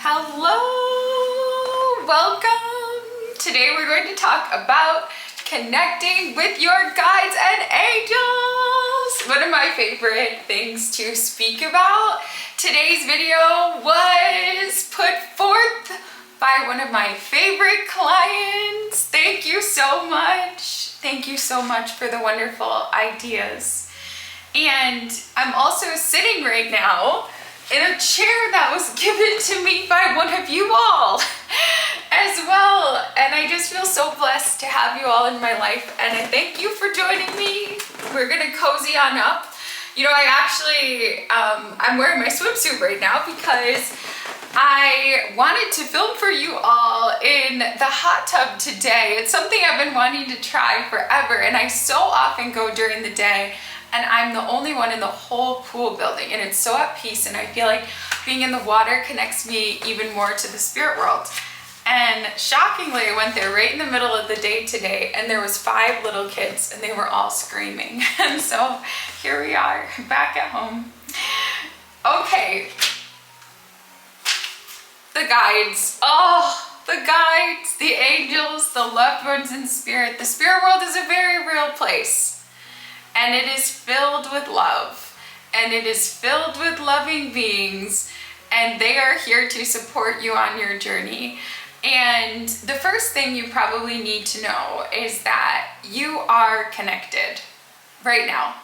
Hello, welcome. Today we're going to talk about connecting with your guides and angels. One of my favorite things to speak about. Today's video was put forth by one of my favorite clients. Thank you so much. Thank you so much for the wonderful ideas. And I'm also sitting right now in a chair that was given to me by one of you all as well. And I just feel so blessed to have you all in my life. And I thank you for joining me. We're gonna cozy on up. You know, I'm wearing my swimsuit right now because I wanted to film for you all in the hot tub today. It's something I've been wanting to try forever, and I so often go during the day and I'm the only one in the whole pool building, and it's so at peace, and I feel like being in the water connects me even more to the spirit world. And shockingly, I went there right in the middle of the day today, and there was 5 little kids and they were all screaming. And so here we are back at home. Okay, the guides, the angels, the loved ones in spirit. The spirit world is a very real place. And it is filled with love, and it is filled with loving beings, and they are here to support you on your journey. And the first thing you probably need to know is that you are connected right now.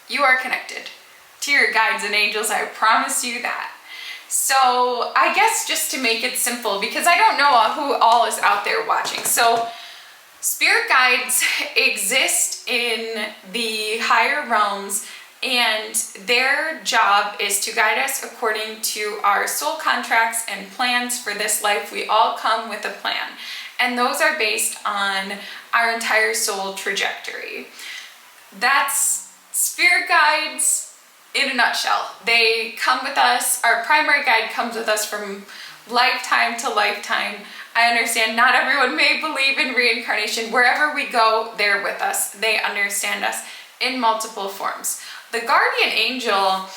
You are connected to your guides and angels. I promise you that. So I guess just to make it simple, because I don't know who all is out there watching. So spirit guides exist in the higher realms, and their job is to guide us according to our soul contracts and plans for this life. We all come with a plan, and those are based on our entire soul trajectory. That's spirit guides in a nutshell. They come with us. Our primary guide comes with us from lifetime to lifetime. I understand not everyone may believe in reincarnation. Wherever we go, they're with us. They understand us in multiple forms. The guardian angel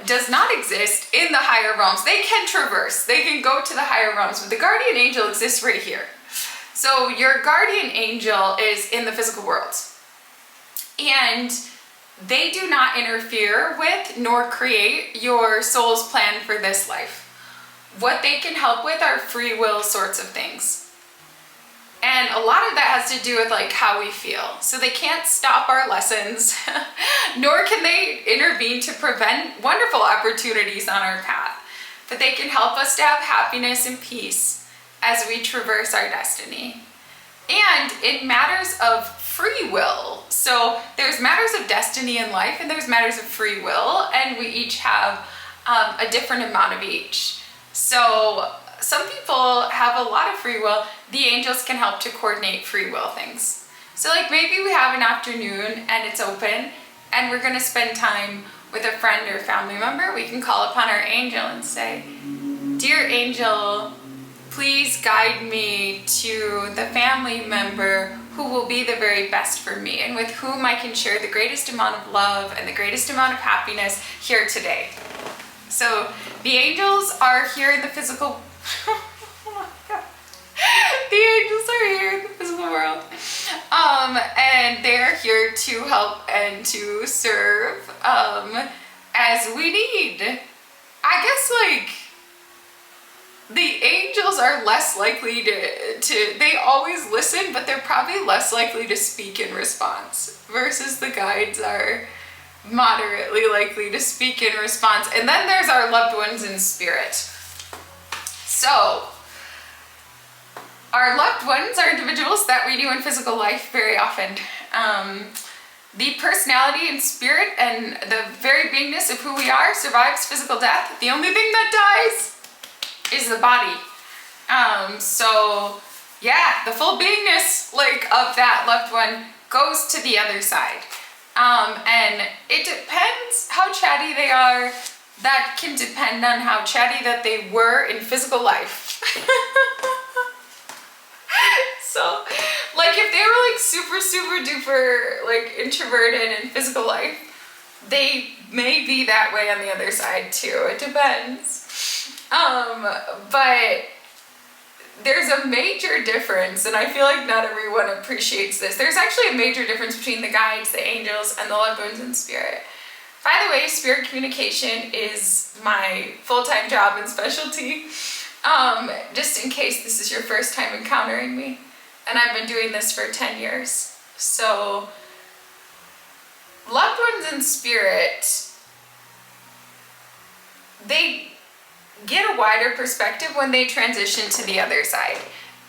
does not exist in the higher realms. They can traverse, they can go to the higher realms, but the guardian angel exists right here. So your guardian angel is in the physical world, and they do not interfere with nor create your soul's plan for this life. What they can help with are free will sorts of things. And a lot of that has to do with like how we feel. So they can't stop our lessons, nor can they intervene to prevent wonderful opportunities on our path. But they can help us to have happiness and peace as we traverse our destiny. And it matters of free will. So there's matters of destiny in life, and there's matters of free will, and we each have a different amount of each. So some people have a lot of free will. The angels can help to coordinate free will things. So like maybe we have an afternoon and it's open, and we're going to spend time with a friend or family member. We can call upon our angel and say, "Dear angel, please guide me to the family member who will be the very best for me, and with whom I can share the greatest amount of love and the greatest amount of happiness here today." So the angels are here in the physical oh my God. The angels are here in the physical world, and they're here to help and to serve as we need. I guess like the angels are less likely to they always listen, but they're probably less likely to speak in response, versus the guides are moderately likely to speak in response. And then there's our loved ones in spirit. So our loved ones are individuals that we do in physical life very often. The personality and spirit and the very beingness of who we are survives physical death. The only thing that dies is the body. So yeah, the full beingness like of that loved one goes to the other side. And it depends how chatty they are. That can depend on how chatty that they were in physical life. So like if they were like super duper like introverted in physical life, they may be that way on the other side too. It depends. But there's a major difference, and I feel like not everyone appreciates this. There's actually a major difference between the guides, the angels, and the loved ones in spirit. By the way, spirit communication is my full-time job and specialty. Just in case this is your first time encountering me. And I've been doing this for 10 years. So, loved ones in spirit, they get a wider perspective when they transition to the other side,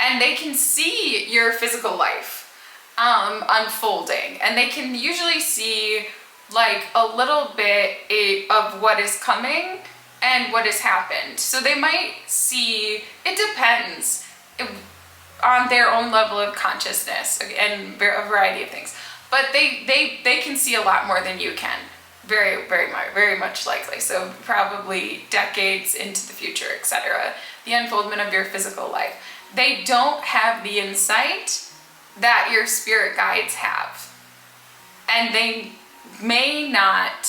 and they can see your physical life unfolding, and they can usually see like a little bit of what is coming and what has happened. So they might see, it depends on their own level of consciousness and a variety of things, but they can see a lot more than you can. Very much likely. So probably decades into the future, etc. The unfoldment of your physical life. They don't have the insight that your spirit guides have. And they may not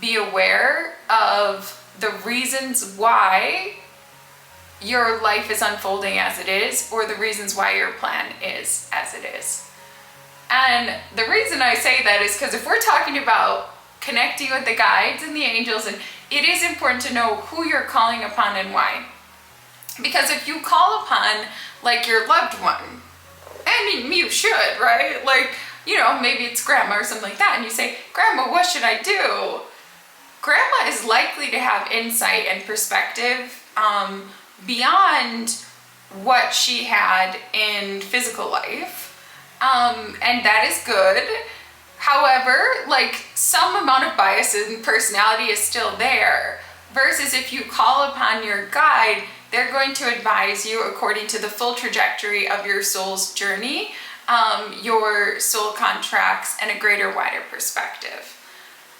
be aware of the reasons why your life is unfolding as it is, or the reasons why your plan is as it is. And the reason I say that is because if we're talking about connecting with the guides and the angels, and it is important to know who you're calling upon and why. Because if you call upon like your loved one, I mean, you should, right? Like, you know, maybe it's grandma or something like that, and you say, Grandma, what should I do? Grandma is likely to have insight and perspective beyond what she had in physical life, and that is good. However, like, some amount of bias and personality is still there, versus if you call upon your guide, they're going to advise you according to the full trajectory of your soul's journey, your soul contracts, and a greater, wider perspective.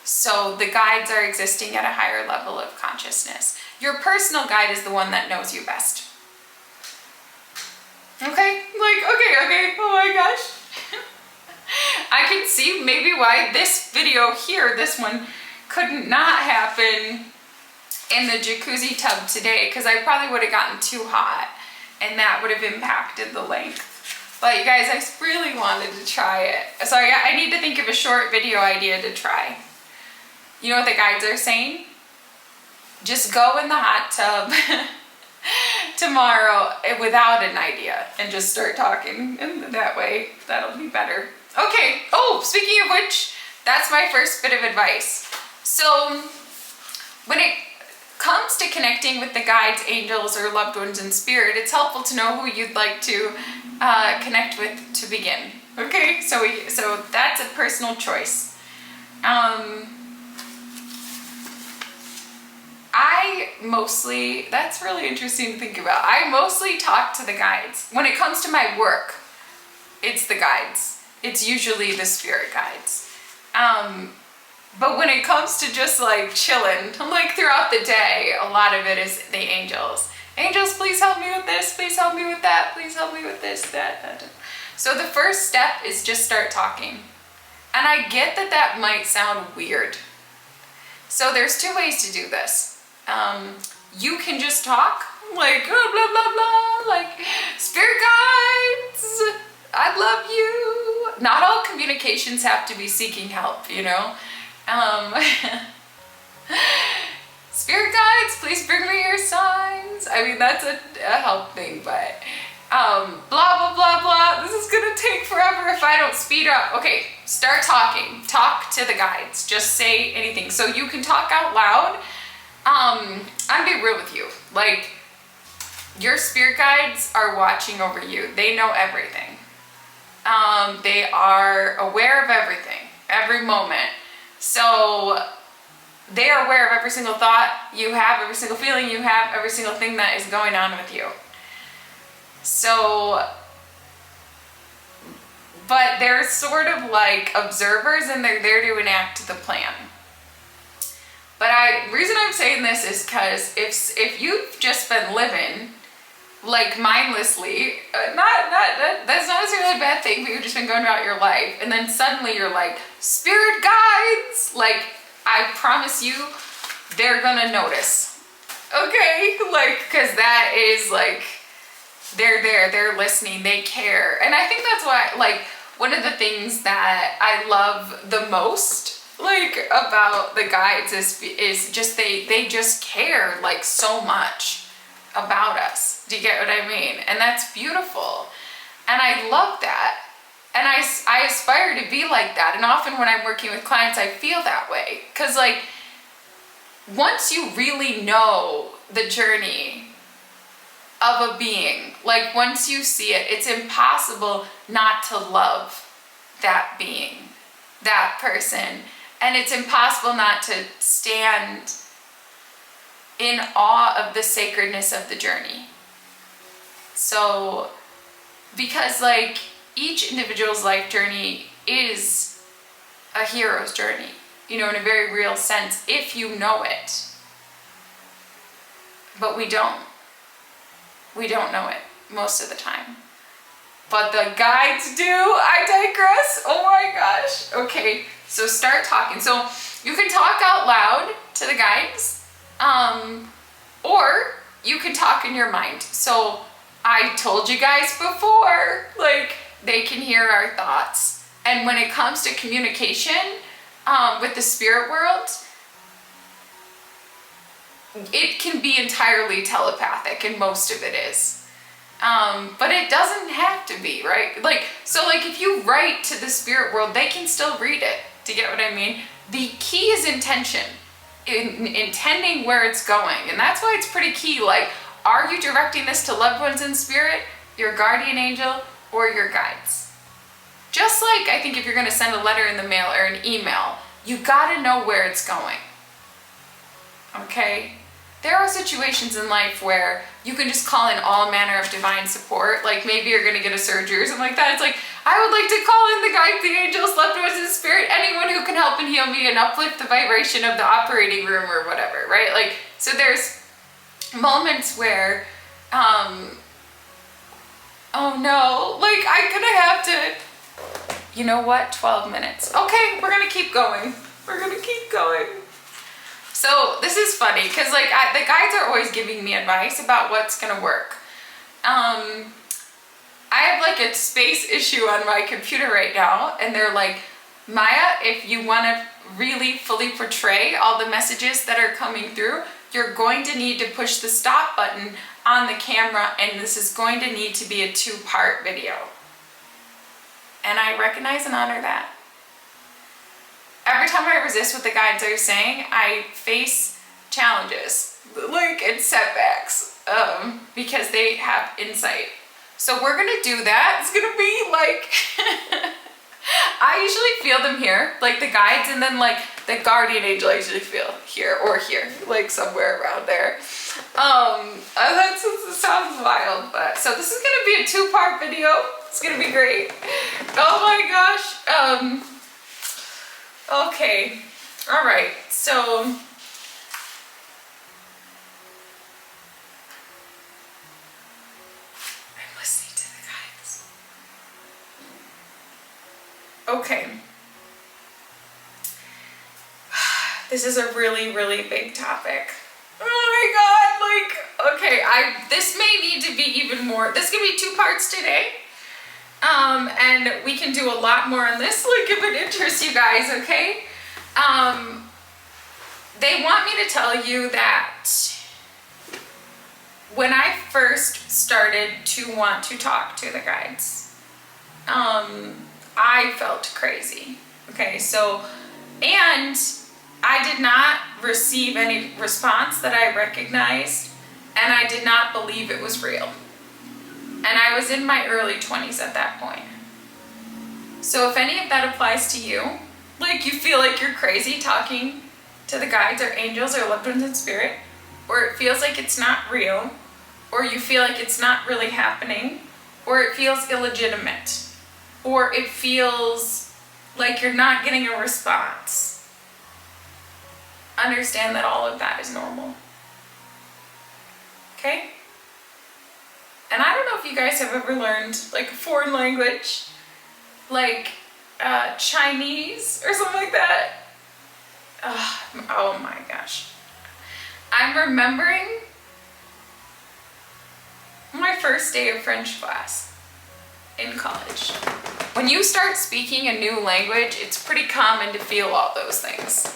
So the guides are existing at a higher level of consciousness. Your personal guide is the one that knows you best. Okay? Like, okay, oh my gosh. I can see maybe why this video here, this one, could not happen in the jacuzzi tub today, because I probably would have gotten too hot and that would have impacted the length. But you guys, I really wanted to try it. So I need to think of a short video idea to try. You know what the guides are saying? Just go in the hot tub tomorrow without an idea and just start talking, and that way that'll be better. Okay, oh, speaking of which, that's my first bit of advice. So when it comes to connecting with the guides, angels, or loved ones in spirit, it's helpful to know who you'd like to connect with to begin. Okay, so that's a personal choice. That's really interesting to think about. I mostly talk to the guides. When it comes to my work, it's the guides. It's usually the spirit guides. But when it comes to just like chilling, like throughout the day, a lot of it is the angels. Angels, please help me with this, please help me with that, please help me with this, that. So the first step is just start talking. And I get that that might sound weird. So there's two ways to do this. You can just talk, like blah, blah, blah, blah, like, spirit guides, I love you. Not all communications have to be seeking help, you know? Spirit guides, please bring me your signs. I mean, that's a help thing, but blah, blah, blah, blah. This is gonna take forever if I don't speed up. Okay, start talking. Talk to the guides. Just say anything. So you can talk out loud. I'm gonna be real with you. Like, your spirit guides are watching over you. They know everything. They are aware of everything, every moment. So they are aware of every single thought you have, every single feeling you have, every single thing that is going on with you. So, but they're sort of like observers, and they're there to enact the plan. But reason I'm saying this is because if you've just been living like mindlessly, that's not necessarily a bad thing, but you've just been going about your life, and then suddenly you're like, spirit guides, like, I promise you, they're gonna notice. okay? Like, because that is like, they're there, they're listening, they care. And I think that's why, like, one of the things that I love the most, like, about the guides is just they just care, like, so much about us. Do you get what I mean? And that's beautiful. And I love that. And I aspire to be like that. And often when I'm working with clients, I feel that way. Because, like, once you really know the journey of a being, like, once you see it, it's impossible not to love that being, that person. And it's impossible not to stand in awe of the sacredness of the journey. So, because, like, each individual's life journey is a hero's journey, you know, in a very real sense, if you know it. But we don't. We don't know it most of the time. But the guides do. I digress. Oh my gosh. Okay, so start talking. So you can talk out loud to the guides, or you can talk in your mind. So I told you guys before, like, they can hear our thoughts. And when it comes to communication with the spirit world, it can be entirely telepathic, and most of it is. But it doesn't have to be, right? Like, so, like, if you write to the spirit world, they can still read it. Do you get what I mean? The key is intention, intending where it's going. And that's why it's pretty key. Like, are you directing this to loved ones in spirit, your guardian angel, or your guides? Just like, I think if you're going to send a letter in the mail or an email, you got to know where it's going. Okay? There are situations in life where you can just call in all manner of divine support. Like, maybe you're going to get a surgery or something like that. It's like, I would like to call in the guides, the angels, loved ones in spirit, anyone who can help and heal me and uplift the vibration of the operating room or whatever, right? Like, so there's moments where, oh no, like, I'm going to have to, you know what, 12 minutes. Okay, we're going to keep going. We're going to keep going. So this is funny because, like, the guides are always giving me advice about what's gonna work. I have, like, a space issue on my computer right now, and they're like, Maya, if you want to really fully portray all the messages that are coming through, you're going to need to push the stop button on the camera, and this is going to need to be a 2-part video. And I recognize and honor that. Every time I resist what the guides are saying, I face challenges, like, and setbacks, because they have insight. So we're gonna do that. It's gonna be like, I usually feel them here, like the guides, and then, like, the guardian angel I usually feel here or here, like somewhere around there. That sounds wild, but so this is gonna be a 2-part video. It's gonna be great. Oh my gosh. Okay, all right, so I'm listening to the guides. Okay. This is a really, really big topic. Oh my God, like, okay, this may need to be even more, this is gonna be 2 parts today. And we can do a lot more on this, like, if it interests you guys, okay? They want me to tell you that when I first started to want to talk to the guides, I felt crazy, okay? So, and I did not receive any response that I recognized, and I did not believe it was real. And I was in my early 20s at that point. So if any of that applies to you, like, you feel like you're crazy talking to the guides or angels or loved ones in spirit, or it feels like it's not real, or you feel like it's not really happening, or it feels illegitimate, or it feels like you're not getting a response, understand that all of that is normal. Okay? And I don't know if you guys have ever learned, like, a foreign language, like Chinese or something like that. Oh my gosh. I'm remembering my first day of French class in college. When you start speaking a new language, it's pretty common to feel all those things.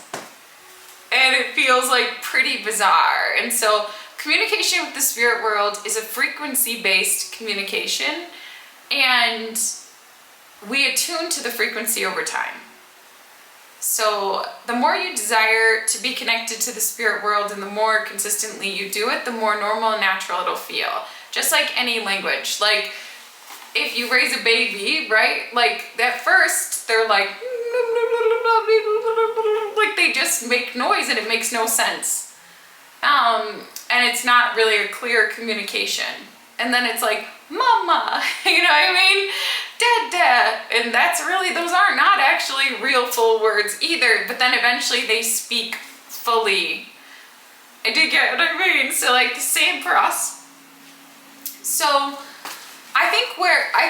And it feels like pretty bizarre. And so communication with the spirit world is a frequency-based communication, and we attune to the frequency over time. So the more you desire to be connected to the spirit world and the more consistently you do it, the more normal and natural it'll feel. Just like any language. Like if you raise a baby, right? Like at first they're like they just make noise and it makes no sense. And it's not really a clear communication. And then it's like, mama, you know what I mean? Dad, and that's really, those are not actually real full words either, but then eventually they speak fully. I do get what I mean. So like the same for us. So I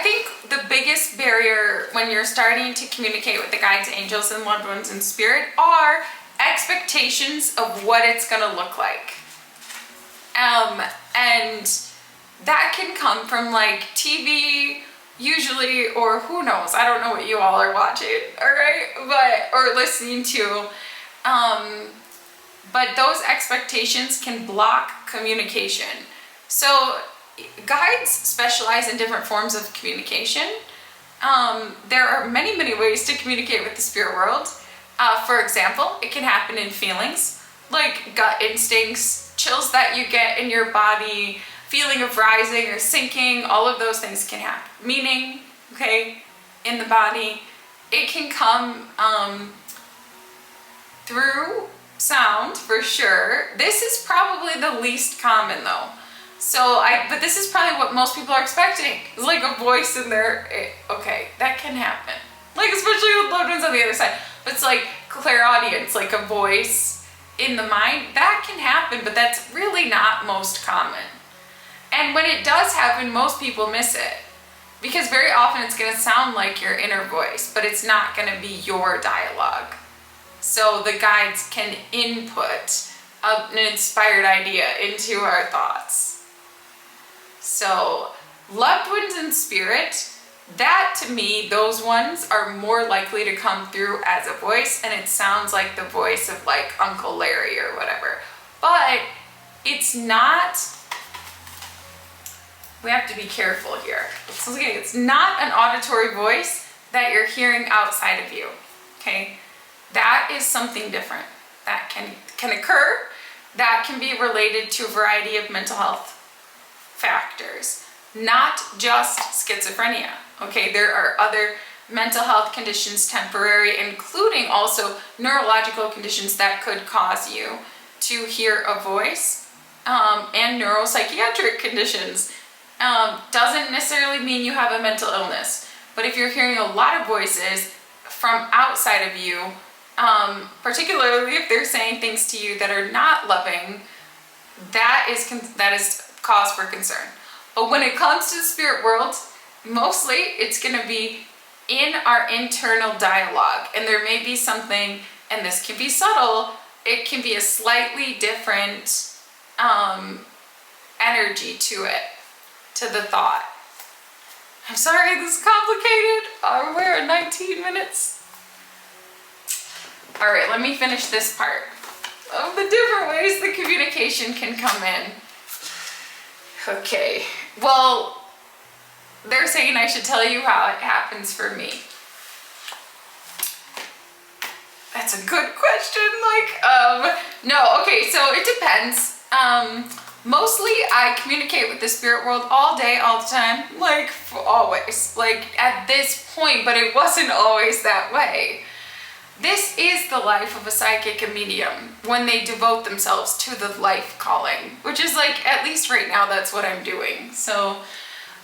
think the biggest barrier when you're starting to communicate with the guides, angels, and loved ones in spirit are expectations of what it's gonna look like. And that can come from like TV usually, or who knows, I don't know what you all are watching, all right, or listening to. But those expectations can block communication. So guides specialize in different forms of communication. There are many, many ways to communicate with the spirit world. For example, it can happen in feelings, like gut instincts, chills that you get in your body, feeling of rising or sinking, all of those things can happen. Meaning, okay, in the body. It can come through sound, for sure. This is probably the least common though. But this is probably what most people are expecting. It's like a voice in there. Okay, that can happen. Like especially with loved ones on the other side. But it's like clairaudience, like a voice in the mind. That can happen, but that's really not most common. And when it does happen, most people miss it. Because very often it's going to sound like your inner voice, but it's not going to be your dialogue. So the guides can input an inspired idea into our thoughts. So loved ones in spirit, that to me, those ones are more likely to come through as a voice, and it sounds like the voice of like Uncle Larry or whatever. But it's not, we have to be careful here. It's not an auditory voice that you're hearing outside of you, okay? That is something different that can occur, that can be related to a variety of mental health factors, not just schizophrenia, okay? There are other mental health conditions, temporary, including also neurological conditions that could cause you to hear a voice, and neuropsychiatric conditions. Doesn't necessarily mean you have a mental illness, but if you're hearing a lot of voices from outside of you, particularly if they're saying things to you that are not loving, that is cause for concern. But when it comes to the spirit world, mostly it's going to be in our internal dialogue, and there may be something, and this can be subtle, it can be a slightly different energy to it, to the thought. I'm sorry this is complicated. We're at 19 minutes. All right, let me finish this part of the different ways the communication can come in. Okay, well, they're saying I should tell you how it happens for me. That's a good question. No, okay, so it depends. Mostly I communicate with the spirit world all day, all the time, like always, like at this point, but it wasn't always that way. This is the life of a psychic and medium when they devote themselves to the life calling, which is like, at least right now, that's what I'm doing. So,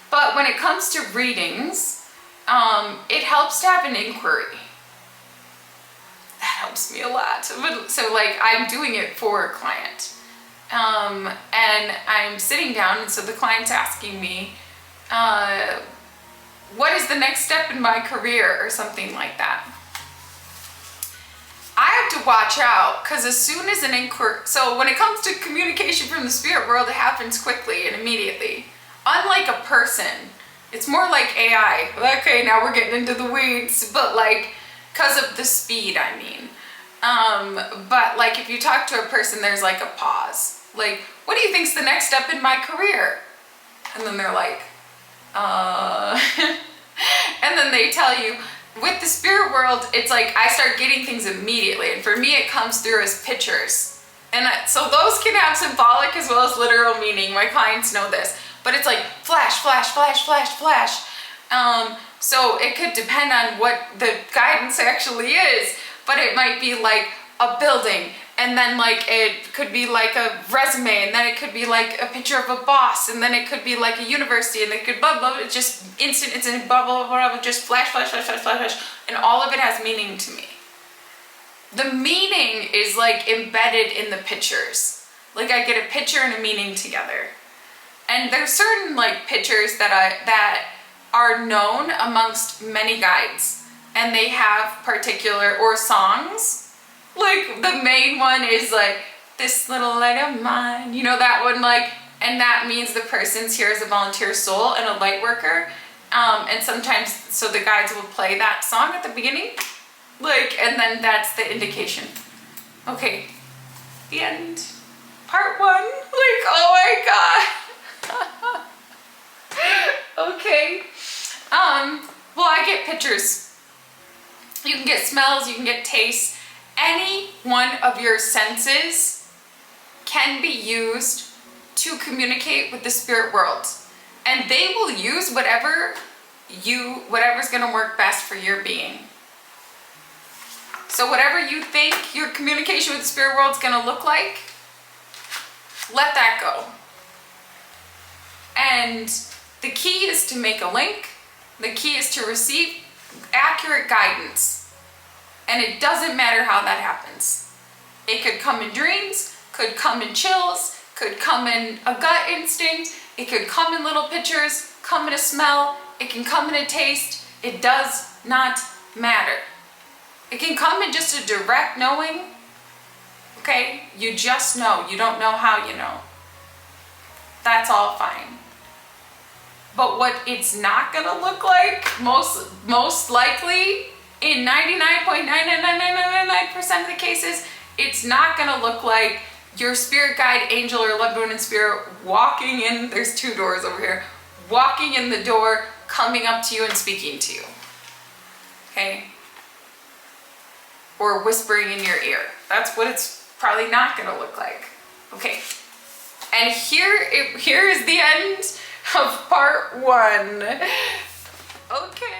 but when it comes to readings, it helps to have an inquiry. That helps me a lot. So like I'm doing it for a client. And I'm sitting down, and so the client's asking me, what is the next step in my career or something like that. I have to watch out, because as soon as an inquiry, so when it comes to communication from the spirit world, it happens quickly and immediately. Unlike a person, it's more like AI. Okay, now we're getting into the weeds, but like, because of the speed, I mean. But like if you talk to a person, there's like a pause. Like, what do you think's the next step in my career? And then they're like, and then they tell you. With the spirit world, it's like I start getting things immediately, and for me it comes through as pictures. And so those can have symbolic as well as literal meaning. My clients know this. But it's like flash, flash, flash, flash, flash. So it could depend on what the guidance actually is, but it might be like a building, and then like it could be like a resume, and then it could be like a picture of a boss, and then it could be like a university, and it could blah blah. It's just instant. It's in blah blah blah blah. Just flash, flash, flash, flash, flash, flash, and all of it has meaning to me. The meaning is like embedded in the pictures. Like I get a picture and a meaning together, and there's certain like pictures that are known amongst many guides, and they have particular, or songs. Like the main one is like, this little light of mine, you know that one, like, and that means the person's here as a volunteer soul and a light worker. And sometimes, so the guides will play that song at the beginning, like, and then that's the indication. Okay, the end. Part 1, like, oh my God. Okay. Well, I get pictures. You can get smells, you can get tastes. Any one of your senses can be used to communicate with the spirit world, and they will use whatever's going to work best for your being. So whatever you think your communication with the spirit world is going to look like, let that go. And the key is to make a link. The key is to receive accurate guidance. And it doesn't matter how that happens. It could come in dreams, could come in chills, could come in a gut instinct, it could come in little pictures, come in a smell, it can come in a taste. It does not matter. It can come in just a direct knowing. Okay? You just know. You don't know how you know. That's all fine. But what it's not gonna look like, most likely, in 99.99999% of the cases, it's not gonna look like your spirit guide, angel, or loved one in spirit walking in, there's 2 doors over here, walking in the door, coming up to you and speaking to you. Okay? Or whispering in your ear. That's what it's probably not gonna look like. Okay. And here is the end of part 1. Okay.